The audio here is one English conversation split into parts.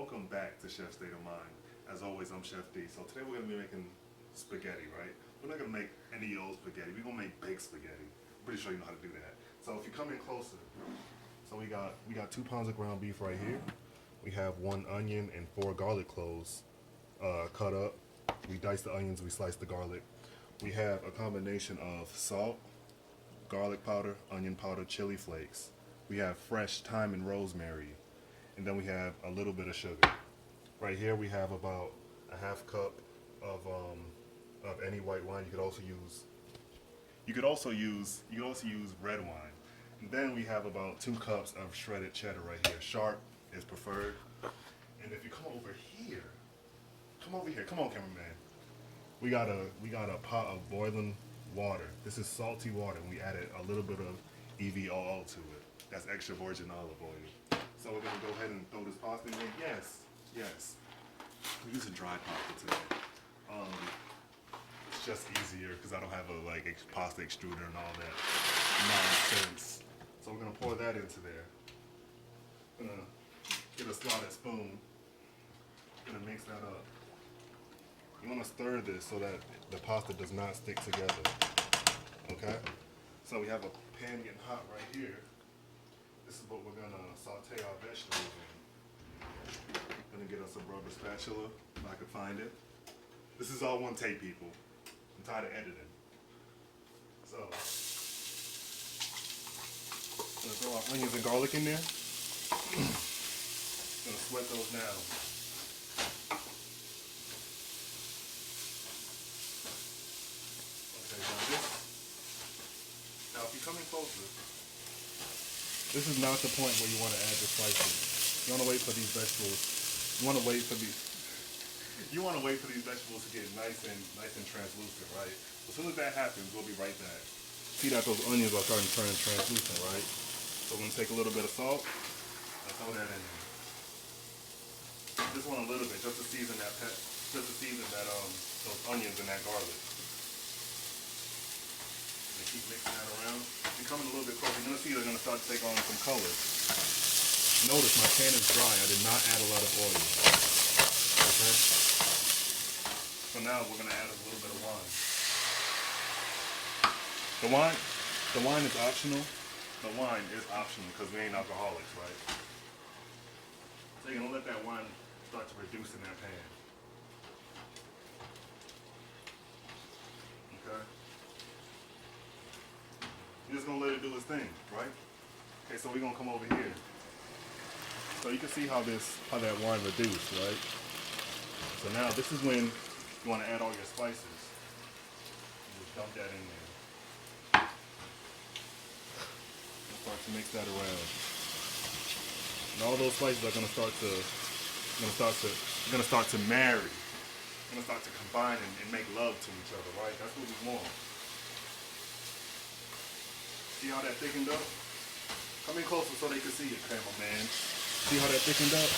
Welcome back to Chef State of Mind. As always, I'm Chef D. So today we're gonna be making spaghetti, right? We're not gonna make any old spaghetti. We're gonna make baked spaghetti. I'm pretty sure you know how to do that. So if you come in closer, so we got 2 pounds of ground beef right here. We have 1 onion and 4 garlic cloves cut up. We dice the onions, we slice the garlic. We have a combination of salt, garlic powder, onion powder, chili flakes. We have fresh thyme and rosemary. And then we have a little bit of sugar. Right here we have about a half cup of any white wine. You could also use red wine. And then we have about 2 cups of shredded cheddar right here. Sharp is preferred. And if you come over here, come on, cameraman. We got a pot of boiling water. This is salty water, and we added a little bit of EVOO to it. That's extra virgin olive oil. So we're gonna go ahead and throw this pasta in there. Yes. We're using dry pasta today. It's just easier because I don't have a pasta extruder and all that nonsense. So we're gonna pour that into there. Gonna get a slotted spoon. Gonna mix that up. You wanna stir this so that the pasta does not stick together. Okay? So we have a pan getting hot right here. This is what we're gonna saute our vegetables in. Gonna get us a rubber spatula, if I could find it. This is all one take, people. I'm tired of editing. So, gonna throw our onions and garlic in there. Gonna sweat those down. Okay, now if you're coming closer, this is not the point where you want to add the spices. You want to wait for these vegetables. You want to wait for these vegetables to get nice and translucent, right? As soon as that happens, we'll be right back. See that those onions are starting to turn translucent, right? So we're gonna take a little bit of salt and throw that in there. Just want a little bit, just to season those onions and that garlic. Keep mixing that around. You're coming a little bit closer. You're gonna see they're gonna start to take on some color. Notice my pan is dry. I did not add a lot of oil. Okay. So now we're gonna add a little bit of wine. The wine is optional. The wine is optional because we ain't alcoholics, right? So you're gonna let that wine start to reduce in that pan. Okay. You're just gonna let it do its thing, right? Okay, so we're gonna come over here. So you can see how that wine reduced, right? So now this is when you wanna add all your spices. You just dump that in there. And start to mix that around. And all those spices are gonna start to marry. Gonna start to combine and make love to each other, right? That's what we want. See how that thickened up? Come in closer so they can see it, cameraman. See how that thickened up?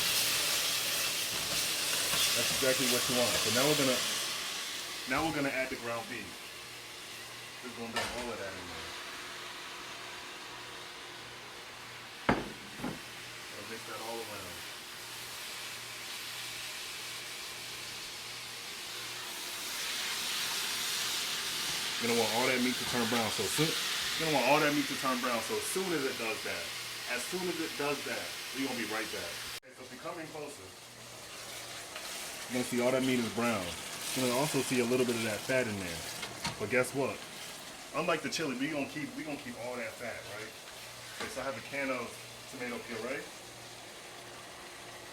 That's exactly what you want. So now we're gonna add the ground beef. Just gonna dump all of that in there. And mix that all around. You're gonna want all that meat to turn brown. So you're gonna want all that meat to turn brown. So as soon as it does that, we're gonna be right back. Okay, so if you're coming closer, you're gonna see all that meat is brown. You're gonna also see a little bit of that fat in there. But guess what? Unlike the chili, we're gonna keep all that fat, right? Okay, so I have a can of tomato puree.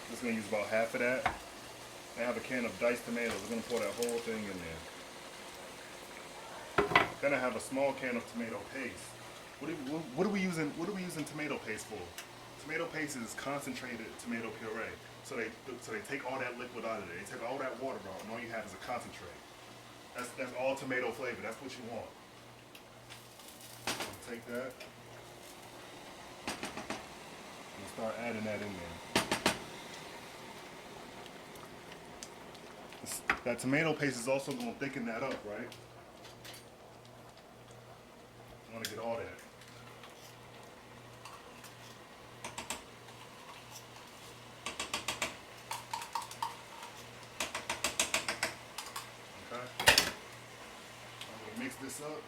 Just gonna use about half of that. I have a can of diced tomatoes. We're gonna pour that whole thing in there. Then I have a small can of tomato paste. What are we using tomato paste for? Tomato paste is concentrated tomato puree. So they take all that liquid out of there. They take all that water out, and all you have is a concentrate. That's all tomato flavor. That's what you want. So take that and start adding that in there. That tomato paste is also going to thicken that up, right? I want to get all that. this up.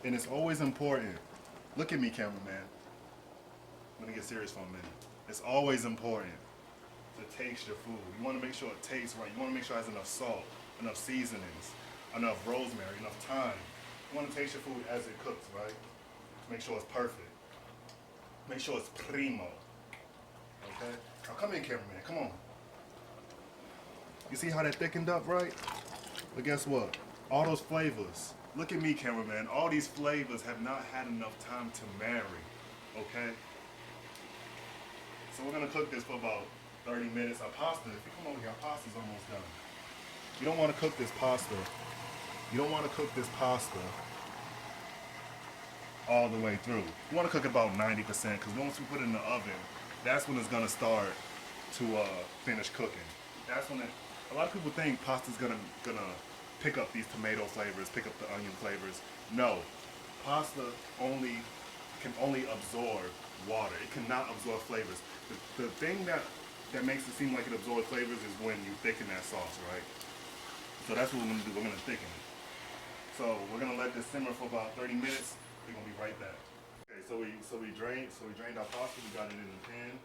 And it's always important. Look at me, cameraman. I'm gonna get serious for a minute. It's always important to taste your food. You wanna make sure it tastes right. You wanna make sure it has enough salt, enough seasonings, enough rosemary, enough thyme. You wanna taste your food as it cooks, right? Make sure it's perfect. Make sure it's primo. Okay? Now come in, cameraman, come on. You see how that thickened up, right? But guess what? All those flavors. Look at me, cameraman. All these flavors have not had enough time to marry. Okay? So we're gonna cook this for about 30 minutes. Our pasta, if you come over here, our pasta's almost done. You don't wanna cook this pasta. You don't wanna cook this pasta all the way through. You wanna cook it about 90%, because once we put it in the oven, that's when it's gonna start to finish cooking. That's when a lot of people think pasta's gonna pick up these tomato flavors, pick up the onion flavors. No, pasta can only absorb water. It cannot absorb flavors. The thing that makes it seem like it absorbs flavors is when you thicken that sauce, right? So that's what we're gonna do. We're gonna thicken it. So we're gonna let this simmer for about 30 minutes. We're gonna be right back. Okay, so we drained our pasta. We got it in the pan,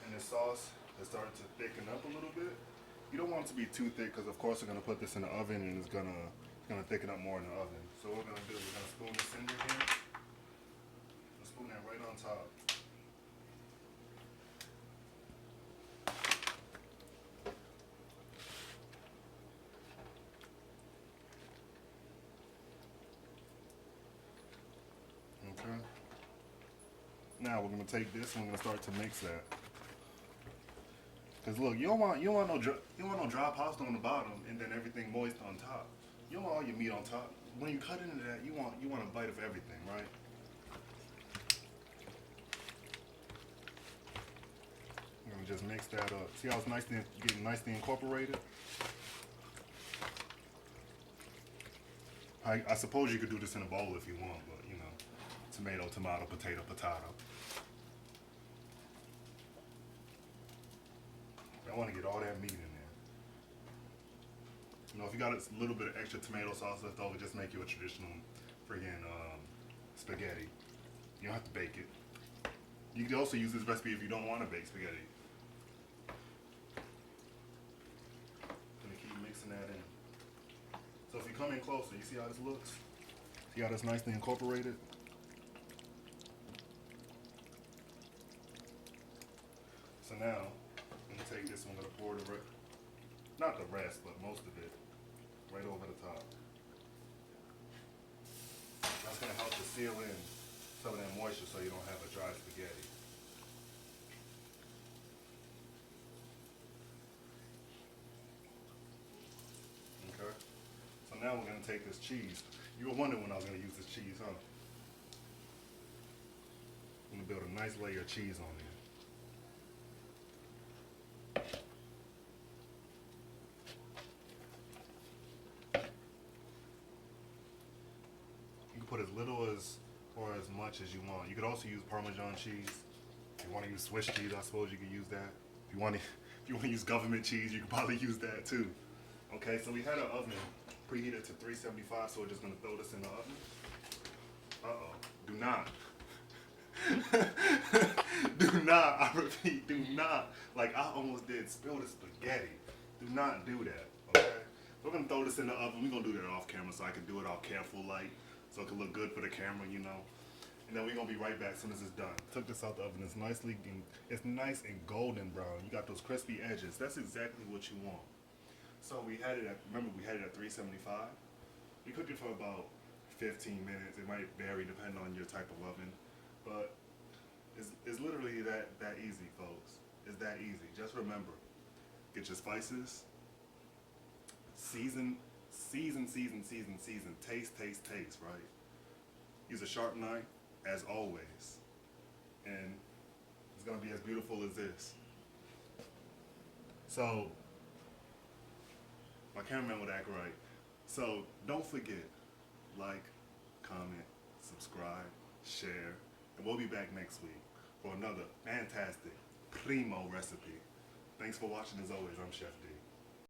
and the sauce has started to thicken up a little bit. You don't want it to be too thick, because of course we're gonna put this in the oven, and it's gonna thicken up more in the oven. So what we're gonna do, we're gonna spoon this in here. We'll spoon that right on top. Okay. Now we're gonna take this and we're gonna start to mix that. Cause look, you don't want no dry pasta on the bottom and then everything moist on top. You don't want all your meat on top. When you cut into that, you want a bite of everything, right? You're gonna just mix that up. See how it's getting nicely incorporated? I suppose you could do this in a bowl if you want, but you know, tomato, tomato, potato, potato. I want to get all that meat in there. You know, if you got a little bit of extra tomato sauce left over, just make you a traditional friggin' spaghetti. You don't have to bake it. You can also use this recipe if you don't want to bake spaghetti. Gonna keep mixing that in. So if you come in closer, you see how this looks? See how that's nicely incorporated? So now, I'm gonna take this and I'm gonna pour not the rest, but most of it, right over the top. That's gonna help to seal in some of that moisture so you don't have a dry spaghetti. Okay? So now we're gonna take this cheese. You were wondering when I was gonna use this cheese, huh? I'm gonna build a nice layer of cheese on there. Put as little as or as much as you want. You could also use Parmesan cheese. If you want to use Swiss cheese, I suppose you could use that. If you want to use government cheese, you could probably use that too. Okay, so we had our oven preheated to 375, so we're just gonna throw this in the oven. Uh-oh. Do not. Do not, I repeat, do not. Like I almost did spill the spaghetti. Do not do that, okay? So we're gonna throw this in the oven. We're gonna do that off camera so I can do it all careful like, so it can look good for the camera, you know. And then we're gonna be right back as soon as it's done. Took this out the oven. It's nice and golden brown. You got those crispy edges. That's exactly what you want. So we had it at 375. We cooked it for about 15 minutes. It might vary depending on your type of oven, but it's literally that easy, folks. It's that easy. Just remember, get your spices, season. Taste, right? Use a sharp knife, as always. And it's gonna be as beautiful as this. So, my cameraman would act right. So, don't forget, like, comment, subscribe, share, and we'll be back next week for another fantastic primo recipe. Thanks for watching as always. I'm Chef D.